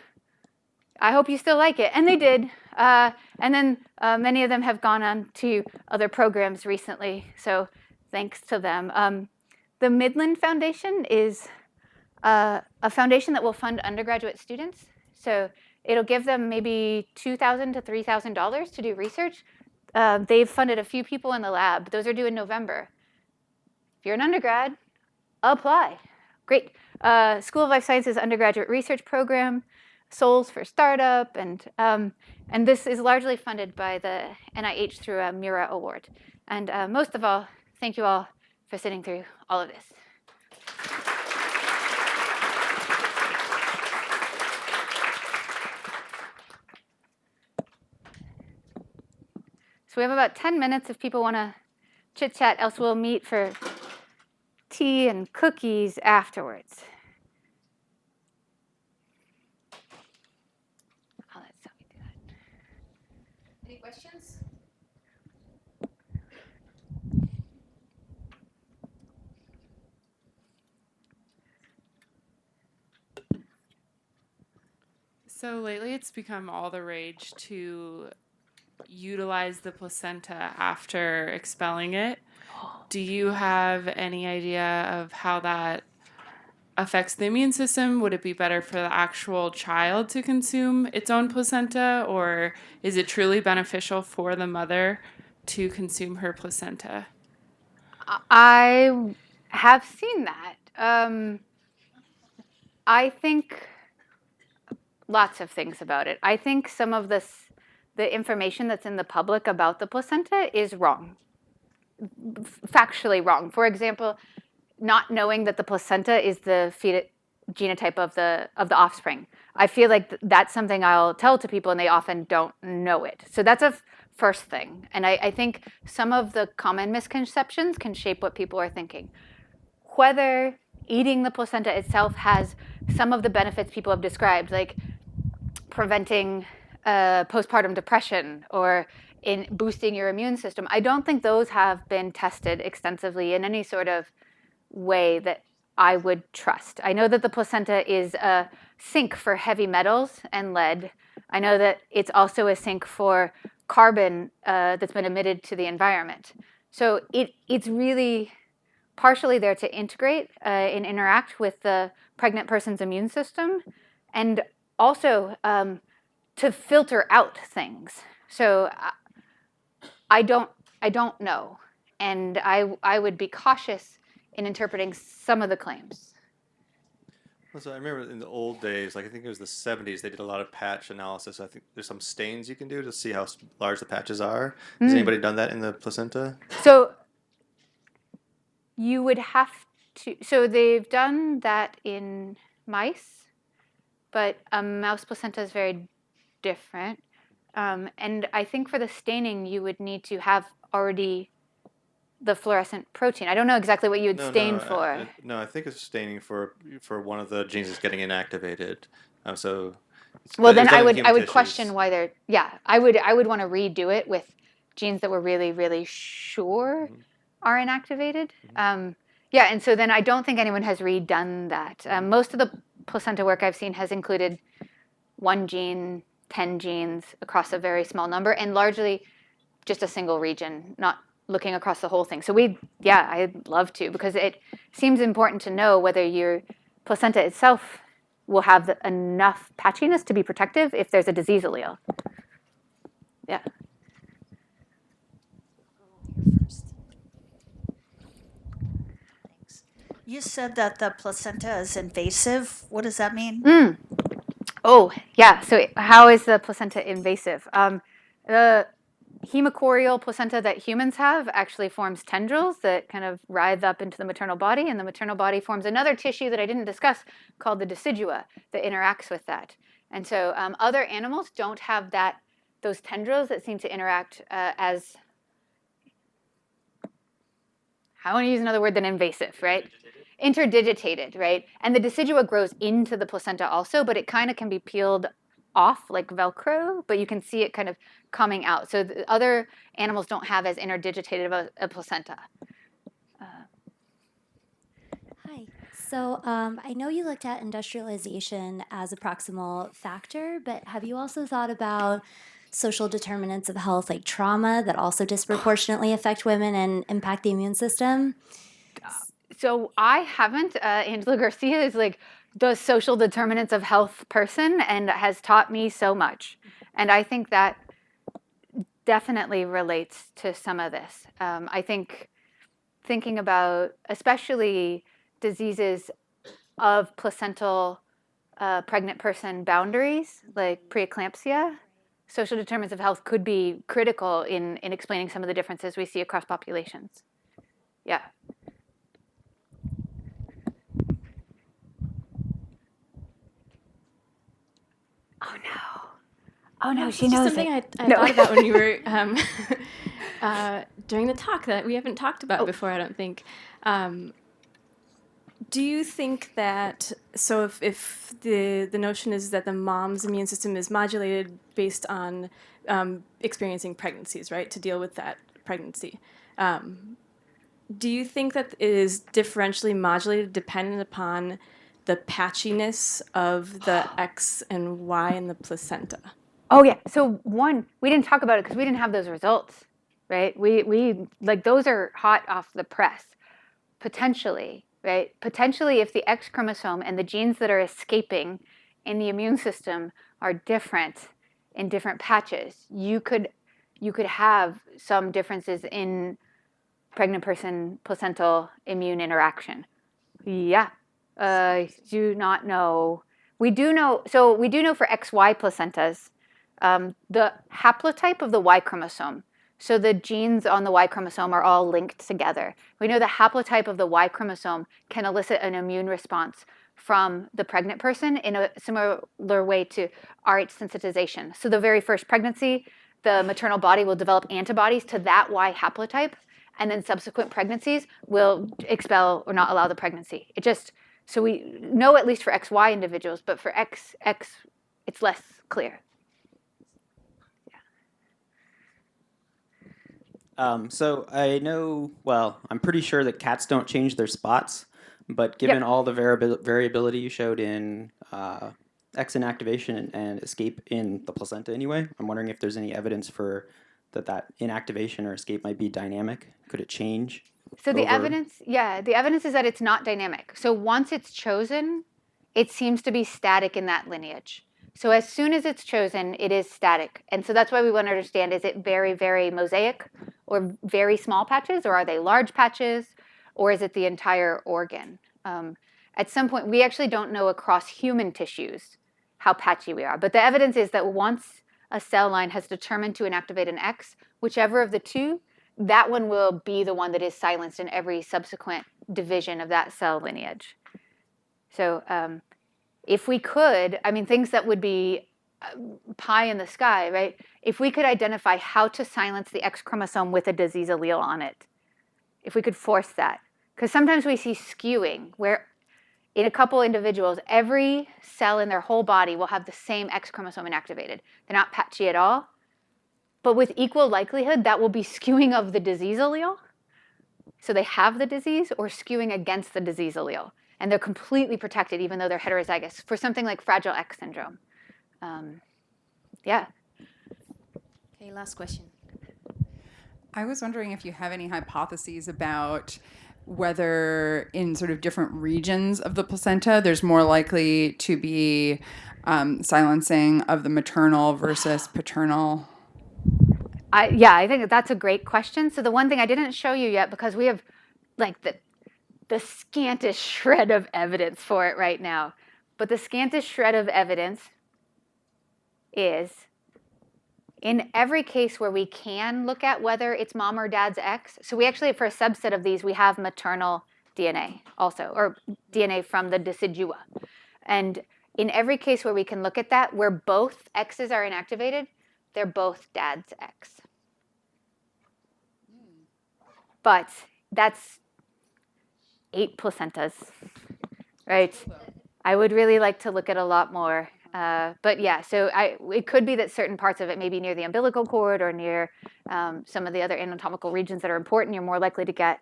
S1: hope you still like it. And they did. And then many of them have gone on to other programs recently, so thanks to them. The Midland Foundation is a foundation that will fund undergraduate students. So it'll give them maybe $2,000 to $3,000 to do research. They've funded a few people in the lab. Those are due in November. If you're an undergrad, apply. Great. School of Life Sciences Undergraduate Research Program, Souls for Startup, and this is largely funded by the NIH through a Mura Award. And most of all, thank you all for sitting through all of this. So we have about 10 minutes if people want to chit-chat, else we'll meet for tea and cookies afterwards. Any questions?
S3: So lately it's become all the rage to utilize the placenta after expelling it. Do you have any idea of how that affects the immune system? Would it be better for the actual child to consume its own placenta, or is it truly beneficial for the mother to consume her placenta?
S1: I have seen that. I think lots of things about it. I think some of the information that's in the public about the placenta is wrong, factually wrong. For example, not knowing that the placenta is the genotype of the offspring. I feel like that's something I'll tell to people, and they often don't know it. So that's a first thing. And I think some of the common misconceptions can shape what people are thinking. Whether eating the placenta itself has some of the benefits people have described, like preventing postpartum depression or in boosting your immune system, I don't think those have been tested extensively in any sort of way that I would trust. I know that the placenta is a sink for heavy metals and lead. I know that it's also a sink for carbon that's been emitted to the environment. So it's really partially there to integrate and interact with the pregnant person's immune system, and also to filter out things. So I don't know, and I would be cautious in interpreting some of the claims.
S2: So I remember in the old days, like I think it was the 70s, they did a lot of patch analysis. I think there's some stains you can do to see how large the patches are. Has anybody done that in the placenta?
S1: So you would have to, so they've done that in mice, but a mouse placenta is very different. And I think for the staining, you would need to have already the fluorescent protein. I don't know exactly what you would stain for.
S2: I think it's staining for one of the genes that's getting inactivated.
S1: Well, then I would
S2: tissues.
S1: question why they're, I would want to redo it with genes that we're really, really sure are inactivated. And so then I don't think anyone has redone that. Most of the placenta work I've seen has included one gene, 10 genes across a very small number, and largely just a single region, not looking across the whole thing. So I'd love to, because it seems important to know whether your placenta itself will have enough patchiness to be protective if there's a disease allele. Yeah.
S4: First. Thanks. You said that the placenta is invasive. What does that mean?
S1: Oh, yeah. So how is the placenta invasive? The hemocorial placenta that humans have actually forms tendrils that kind of writhe up into the maternal body, and the maternal body forms another tissue that I didn't discuss called the decidua that interacts with that. And so other animals don't have those tendrils that seem to interact as, I want to use another word than invasive, right? Interdigitated, right? And the decidua grows into the placenta also, but it kind of can be peeled off like Velcro, but you can see it kind of coming out. So the other animals don't have as interdigitated a placenta.
S5: Hi. So I know you looked at industrialization as a proximal factor, but have you also thought about social determinants of health like trauma that also disproportionately affect women and impact the immune system?
S1: So I haven't. Angela Garcia is like the social determinants of health person and has taught me so much. And I think that definitely relates to some of this. I think thinking about especially diseases of placental pregnant person boundaries, like preeclampsia, social determinants of health could be critical in explaining some of the differences we see across populations. Yeah. Oh no, she knows
S3: something
S1: it.
S3: I thought about when you were during the talk that we haven't talked about before, I don't think.
S6: Do you think that, so if the notion is that the mom's immune system is modulated based on experiencing pregnancies, right, to deal with that pregnancy, do you think that it is differentially modulated dependent upon the patchiness of the X and Y in the placenta?
S1: Oh yeah. So one, we didn't talk about it because we didn't have those results, right? We like those are hot off the press. Potentially, right? Potentially, if the X chromosome and the genes that are escaping in the immune system are different in different patches, you could have some differences in pregnant person placental immune interaction. Yeah, do not know. We do know. So we do know for XY placentas, the haplotype of the Y chromosome. So the genes on the Y chromosome are all linked together. We know the haplotype of the Y chromosome can elicit an immune response from the pregnant person in a similar way to Rh sensitization. So the very first pregnancy, the maternal body will develop antibodies to that Y haplotype, and then subsequent pregnancies will expel or not allow the pregnancy. It just, so we know at least for XY individuals, but for X, it's less clear.
S7: So I know, well, I'm pretty sure that cats don't change their spots, but given all the variability you showed in X inactivation and escape in the placenta anyway, I'm wondering if there's any evidence for that inactivation or escape might be dynamic. Could it change?
S1: So the evidence is that it's not dynamic. So once it's chosen, it seems to be static in that lineage. So as soon as it's chosen, it is static. And so that's why we want to understand, is it very, very mosaic or very small patches, or are they large patches, or is it the entire organ? At some point, we actually don't know across human tissues how patchy we are. But the evidence is that once a cell line has determined to inactivate an X, whichever of the two, that one will be the one that is silenced in every subsequent division of that cell lineage. So if we could, I mean, things that would be pie in the sky, right? If we could identify how to silence the X chromosome with a disease allele on it, if we could force that. Because sometimes we see skewing where in a couple individuals, every cell in their whole body will have the same X chromosome inactivated. They're not patchy at all. But with equal likelihood, that will be skewing of the disease allele. So they have the disease, or skewing against the disease allele. And they're completely protected even though they're heterozygous for something like Fragile X syndrome. Yeah.
S8: Okay, last question.
S9: I was wondering if you have any hypotheses about whether in sort of different regions of the placenta there's more likely to be silencing of the maternal versus paternal.
S1: I think that's a great question. So the one thing I didn't show you yet, because we have like the scantest shred of evidence for it right now, but the scantest shred of evidence is in every case where we can look at whether it's mom or dad's X. So we actually, for a subset of these, we have maternal DNA also, or DNA from the decidua. And in every case where we can look at that, where both X's are inactivated, they're both dad's X. But that's 8 placentas, right? I would really like to look at a lot more. But yeah, so it could be that certain parts of it, maybe near the umbilical cord or near some of the other anatomical regions that are important, you're more likely to get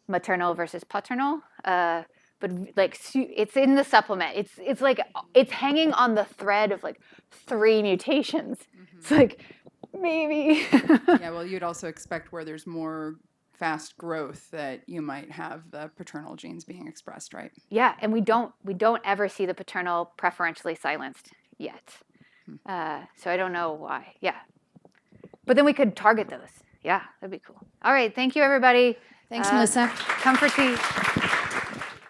S1: maternal versus paternal. But like it's in the supplement. It's like it's hanging on the thread of like 3 mutations. Mm-hmm. It's like maybe.
S9: Yeah, well, you'd also expect where there's more fast growth that you might have the paternal genes being expressed, right?
S1: Yeah, and we don't ever see the paternal preferentially silenced yet. So I don't know why. Yeah, but then we could target those. Yeah, that'd be cool. All right, thank you, everybody.
S8: Thanks, Melissa.
S1: Come for tea.